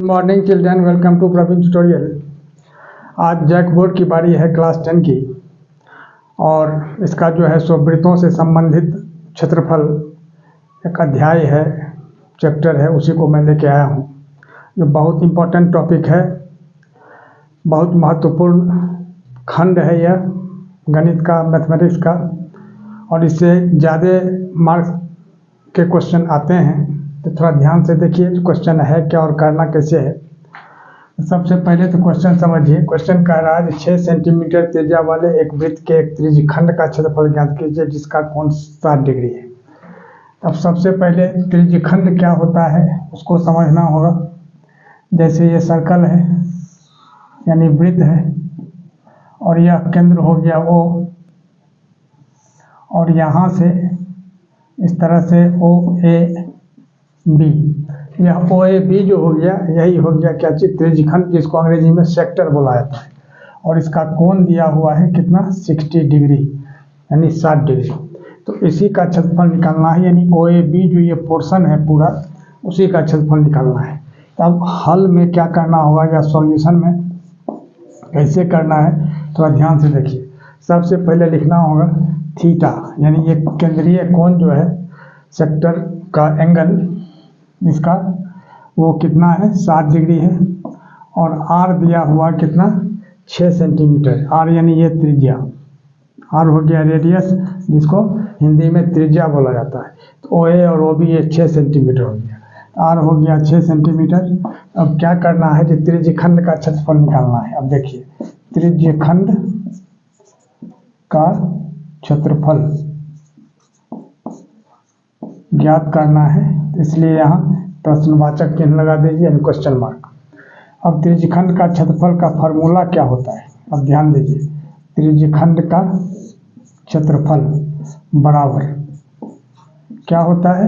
Good morning children, welcome to Praveen tutorial. आज JAC board की बारी है क्लास 10 की और इसका जो है सो वृत्तों से संबंधित क्षेत्रफल एक अध्याय है, चैप्टर है, उसी को मैं लेके आया हूँ। जो बहुत इम्पोर्टेंट टॉपिक है, बहुत महत्वपूर्ण खंड है यह गणित का, मैथमेटिक्स का, और इससे ज़्यादा मार्क्स के क्वेश्चन आते हैं, तो थोड़ा ध्यान से देखिए क्वेश्चन है क्या और करना कैसे है। सबसे पहले तो क्वेश्चन समझिए। क्वेश्चन कह रहा है 6 सेंटीमीटर त्रिज्या वाले एक वृत्त के एक त्रिज्यखंड का क्षेत्रफल ज्ञात कीजिए जिसका कोण 60 डिग्री है। अब सबसे पहले त्रिज्यखंड क्या होता है उसको समझना होगा। जैसे ये सर्कल है यानी वृत्त है और यह केंद्र हो गया O, और यहाँ से इस तरह से OAB, यह OAB जो हो गया यही हो गया क्या चीज, त्रिज्यखंड, जिसको अंग्रेजी में सेक्टर बोला जाता है। और इसका कोण दिया हुआ है कितना, 60 डिग्री यानी 60 डिग्री। तो इसी का क्षेत्रफल निकालना है, यानी OAB जो ये पोर्शन है पूरा, उसी का क्षेत्रफल निकालना है। तो अब हल में क्या करना होगा या सॉल्यूशन में कैसे करना है, थोड़ा ध्यान से देखिए। सबसे पहले लिखना होगा थीटा, यानी ये केंद्रीय कोण जो है सेक्टर का एंगल, इसका वो कितना है, 60 डिग्री है। और आर दिया हुआ कितना, 6 सेंटीमीटर। आर यानी ये त्रिज्या, आर हो गया रेडियस, जिसको हिंदी में त्रिज्या बोला जाता है। तो OA और OB ये 6 सेंटीमीटर हो गया, आर हो गया 6 सेंटीमीटर। अब क्या करना है कि त्रिज्यखंड का क्षेत्रफल निकालना है। अब देखिए त्रिज्यखंड का क्षेत्रफल ज्ञात करना है, इसलिए यहाँ प्रश्नवाचक चिन्ह लगा दीजिए यानी क्वेश्चन मार्क। अब त्रिज्यखंड का क्षेत्रफल का फार्मूला क्या होता है, अब ध्यान दीजिए। त्रिज्यखंड का क्षेत्रफल बराबर क्या होता है,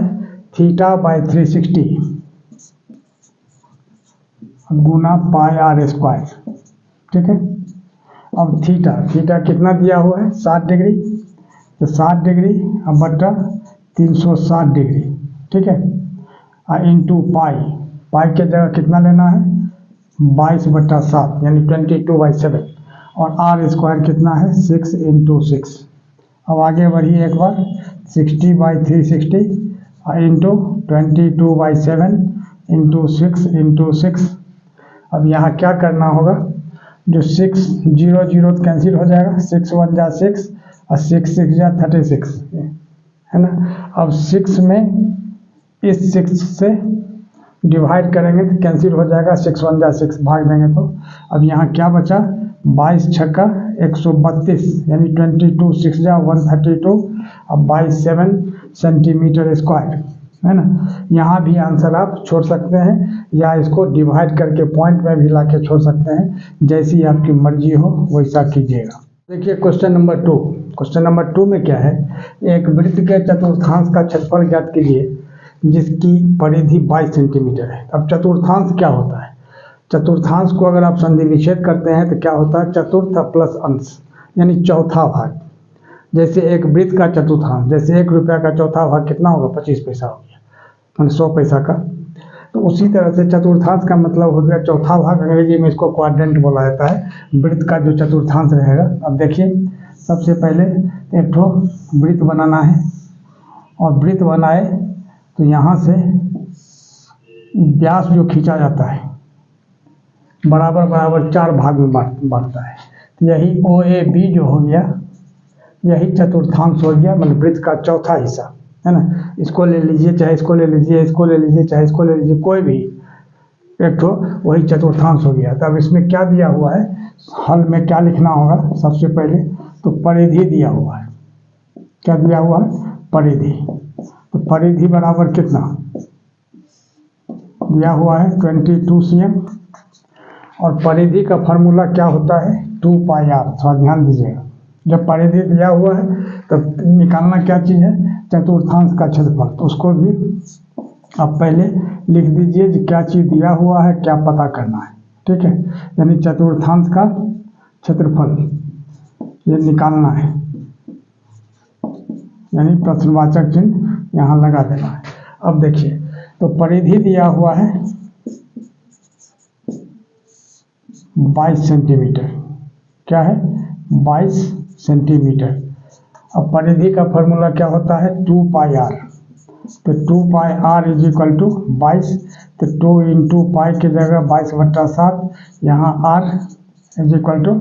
θ/360 गुना πr², ठीक है। अब थीटा कितना दिया हुआ है, 60 डिग्री, तो 60 डिग्री अब बट्टा 360 डिग्री, ठीक है। इंटू पाई के जगह कितना लेना है, 22/7 यानी 22/7। और r² कितना है, 6 × 6। अब आगे बढ़िए एक बार, 60/360 इंटू 22/7 इंटू 6 × 6। अब यहाँ क्या करना होगा, जो 6 0 0 कैंसिल हो जाएगा, 6 1 जा 6 और 6 6 जा 36, है ना। अब 6 में इस 6 से डिवाइड करेंगे तो कैंसिल हो जाएगा, 6 1 जा 6 भाग देंगे तो। अब यहाँ क्या बचा, 22 छक्का 132 यानी 22 6 जा 132, अब 27 सेंटीमीटर स्क्वायर, है ना। यहाँ भी आंसर आप छोड़ सकते हैं या इसको डिवाइड करके पॉइंट में भी लाके छोड़ सकते हैं, जैसी आपकी मर्जी हो वैसा कीजिएगा। देखिए क्वेश्चन नंबर 2। क्वेश्चन नंबर 2 में क्या है, एक वृत्त के चतुर्थांश का क्षेत्रफल ज्ञात कीजिए जिसकी परिधि 22 सेंटीमीटर है। अब चतुर्थांश क्या होता है, चतुर्थांश को अगर आप संधि विच्छेद करते हैं तो क्या होता है, चतुर्थ प्लस अंश यानी चौथा भाग। जैसे एक वृत्त का चतुर्थांश, जैसे 1 रुपया का चौथा भाग कितना होगा, 25 पैसा हो गया, यानी 100 पैसा का। तो उसी तरह से चतुर्थांश का मतलब हो गया चौथा भाग, अंग्रेजी में इसको क्वाड्रेंट बोला जाता है, वृत्त का जो चतुर्थांश रहेगा। अब देखिए सबसे पहले एक ठो वृत्त बनाना है, और वृत्त बनाए तो यहाँ से व्यास जो खींचा जाता है बराबर बराबर 4 भाग में बांटता है। तो यही OAB जो हो गया यही चतुर्थांश हो गया, मतलब वृत्त का चौथा हिस्सा, है ना। इसको ले लीजिए, चाहे इसको ले लीजिए, इसको ले लीजिए, चाहे इसको ले लीजिए, कोई भी एक ठो वही चतुर्थांश हो गया। तो अब इसमें क्या दिया हुआ है, हल में क्या लिखना होगा, सबसे पहले तो परिधि दिया हुआ है। क्या दिया हुआ है, परिधि। तो परिधि बराबर कितना दिया हुआ है, 22 cm। और परिधि का फार्मूला क्या होता है, 2πr। थोड़ा ध्यान दीजिएगा, जब परिधि दिया हुआ है तब निकालना क्या चीज़ है, चतुर्थांश का क्षेत्रफल। तो उसको भी आप पहले लिख दीजिए कि क्या चीज़ दिया हुआ है, क्या पता करना है, ठीक है। यानी चतुर्थांश का क्षेत्रफल ये निकालना है, यानी प्रश्नवाचक चिन्ह यहाँ लगा देना है। अब देखिए तो परिधि दिया हुआ है 22 सेंटीमीटर। क्या है? 22 सेंटीमीटर। अब परिधि का फॉर्मूला क्या होता है? 2πr। तो 2πr इज इक्वल टू 22। तो 2 इंटू पाई की जगह 22/7, यहाँ r इज इक्वल टू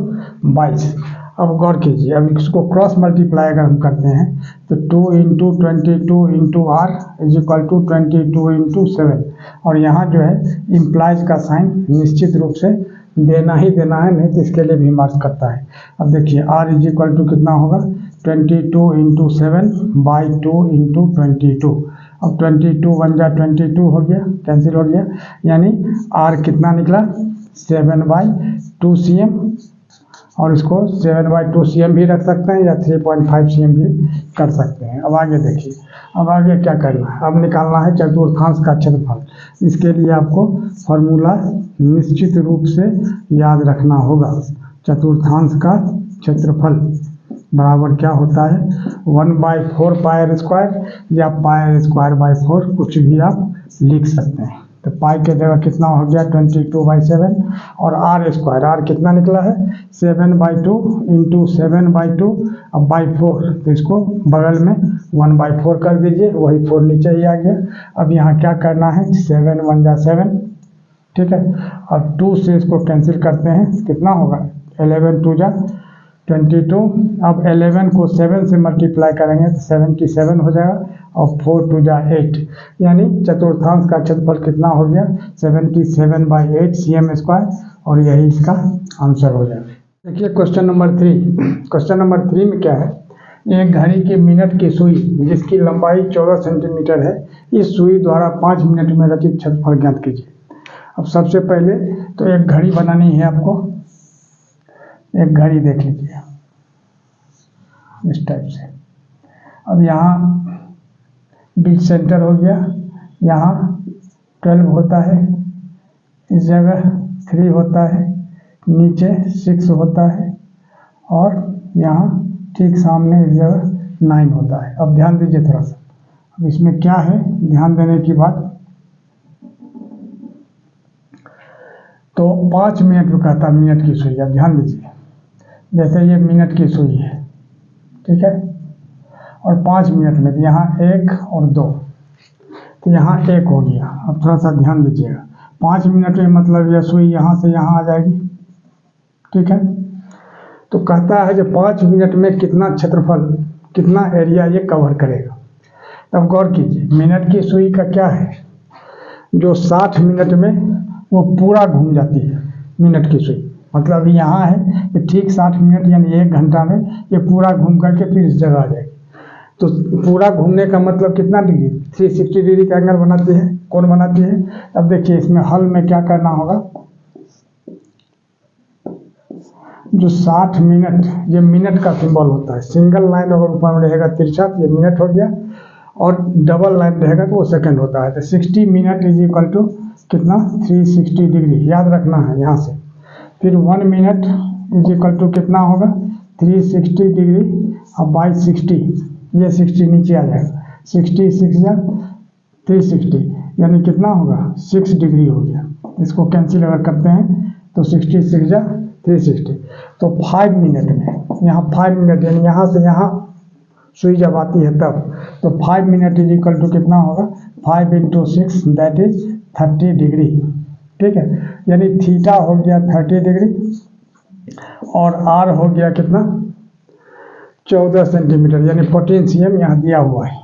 22। अब गौर कीजिए, अब इसको क्रॉस मल्टीप्लाई अगर हम करते हैं तो 2 into 22 into r is equal to 22 into 7। और यहाँ जो है इम्प्लाइज का साइन निश्चित रूप से देना ही देना है, नहीं तो इसके लिए भी मार्क्स करता है। अब देखिए r इज इक्वल टू कितना होगा? 22 इंटू 7 बाई 2 इंटू 22। अब 22 बन जा 22 हो गया, कैंसिल हो गया, यानी r कितना निकला? 7/2 cm। और इसको 7/2 cm भी रख सकते हैं या 3.5 cm भी कर सकते हैं। अब आगे देखिए, अब आगे क्या करना है? अब निकालना है चतुर्थांश का क्षेत्रफल। इसके लिए आपको फॉर्मूला निश्चित रूप से याद रखना होगा। चतुर्थांश का क्षेत्रफल बराबर क्या होता है? 1/4 पाई स्क्वायर या πr²/4, कुछ भी आप लिख सकते हैं। तो पाई के जगह कितना हो गया? 22/7। और r स्क्वायर, r कितना निकला है? 7/2 इंटू 7/2 अब बाई 4, तो इसको बगल में 1/4 कर दीजिए, वही 4 नीचे ही आ गया। अब यहाँ क्या करना है? 7 1 जा 7, ठीक है। अब 2 से इसको कैंसिल करते हैं, कितना होगा? 11 2 जा 22। अब 11 को 7 से मल्टीप्लाई करेंगे तो 7 की 7 हो जाएगा और 4 2 जा 8, यानी चतुर्थांश का क्षेत्रफल कितना हो गया? 77/8 cm²। और यही इसका आंसर हो जाएगा। देखिए क्वेश्चन नंबर 3। क्वेश्चन नंबर 3 में क्या है? एक घड़ी की मिनट की सुई जिसकी लंबाई 14 सेंटीमीटर है, इस सुई द्वारा 5 मिनट में रचित क्षेत्रफल ज्ञात कीजिए। अब सबसे पहले तो एक घड़ी बनानी है आपको। एक घड़ी देख लीजिए इस टाइप से। अब यहाँ बीच सेंटर हो गया, यहाँ 12 होता है, इस जगह 3 होता है, नीचे 6 होता है और यहाँ ठीक सामने इस जगह 9 होता है। अब ध्यान दीजिए थोड़ा सा, अब इसमें क्या है ध्यान देने की बात। तो 5 मिनट रुका था मिनट की सुई। अब ध्यान दीजिए, जैसे ये मिनट की सुई है, ठीक है, और 5 मिनट में यहाँ 1 और 2, तो यहाँ 1 हो गया। अब थोड़ा सा ध्यान दीजिएगा, 5 मिनट में मतलब यह सुई यहाँ से यहाँ आ जाएगी, ठीक है। तो कहता है जो 5 मिनट में कितना क्षेत्रफल, कितना एरिया ये कवर करेगा। तब गौर कीजिए, मिनट की सुई का क्या है? जो 60 मिनट में वो पूरा घूम जाती है मिनट की सुई। मतलब यहाँ है कि ठीक 60 मिनट यानी 1 घंटा में ये पूरा घूम करके फिर इस जगह आ जाएगी। तो पूरा घूमने का मतलब कितना डिग्री? 360 डिग्री का एंगल बनाती है। कौन बनाती है? अब देखिए इसमें हल में क्या करना होगा। जो 60 मिनट, ये मिनट का सिंबल होता है। सिंगल लाइन अगर ऊपर में रहेगा तिरछा तो ये मिनट हो गया, और डबल लाइन रहेगा तो वो सेकंड होता है। तो 60 मिनट इज इक्वल टू कितना? 360 डिग्री। याद रखना है यहाँ से। फिर 1 मिनट इज इक्वल टू कितना होगा? 360 डिग्री। अब बाई 60, ये 60 नीचे आ जाएगा, 60 6 जा 360, यानी कितना होगा? 6 डिग्री हो गया। इसको कैंसिल अगर करते हैं तो 60 6 जा 360। तो 5 मिनट में, यहाँ 5 मिनट यानी यहाँ से यहाँ सुई जब आती है तब, तो 5 मिनट इज इक्वल टू कितना होगा? 5 इंटू 6 दैट इज 30 डिग्री, ठीक है। यानी थीटा हो गया 30 डिग्री और आर हो गया कितना? 14 सेंटीमीटर, यानी 14 cm यहाँ दिया हुआ है।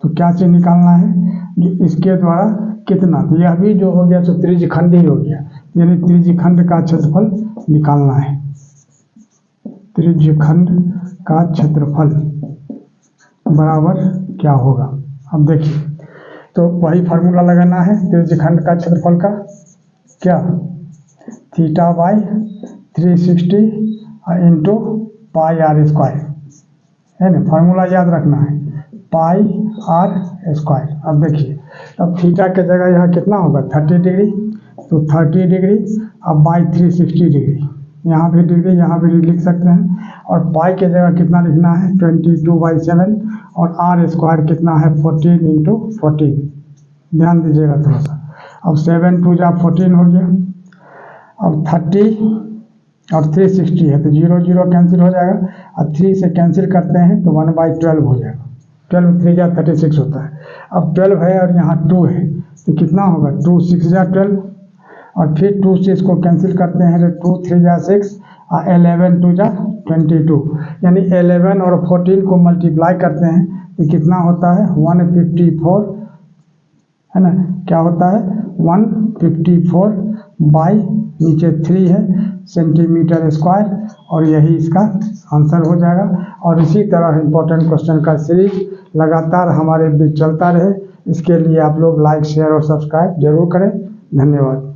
तो क्या चीज निकालना है? जो इसके द्वारा कितना, तो यह भी जो हो गया तो त्रिज्यखंड ही हो गया, यानी त्रिज्यखंड का क्षेत्रफल निकालना है। त्रिज्यखंड का क्षेत्रफल बराबर क्या होगा? अब देखिए, तो वही फार्मूला लगाना है त्रिज्यखंड का क्षेत्रफल का। क्या? Theta by 360 into pi r square, है ना। फार्मूला याद रखना है, पाई आर स्क्वायर। अब देखिए, अब थीटा के जगह यहाँ कितना होगा? 30 डिग्री, तो 30 डिग्री अब बाई 360 डिग्री, यहाँ भी डिग्री यहाँ भी लिख सकते हैं। और पाई के जगह कितना लिखना है? 22/7, और आर स्क्वायर कितना है? 14 इंटू 14। ध्यान दीजिएगा थोड़ा सा। अब 7 2 जा 14 हो गया। अब 30 और 360 है तो 0 0 कैंसिल हो जाएगा, और 3 से कैंसिल करते हैं तो 1/12 हो जाएगा। 12 3 जा 36 होता है। अब 12 है और यहाँ 2 है तो कितना होगा, 2 6 जा 12, और फिर 2 से इसको कैंसिल करते हैं तो 2 3 जा 6 और 11 2 जा 22, यानी 11 और 14 को मल्टीप्लाई करते हैं तो कितना होता है 154, है ना, क्या होता है 154 बाई नीचे 3 है सेंटीमीटर स्क्वायर, और यही इसका आंसर हो जाएगा। और इसी तरह इम्पोर्टेंट क्वेश्चन का सीरीज लगातार हमारे बीच चलता रहे, इसके लिए आप लोग लाइक शेयर और सब्सक्राइब जरूर करें। धन्यवाद।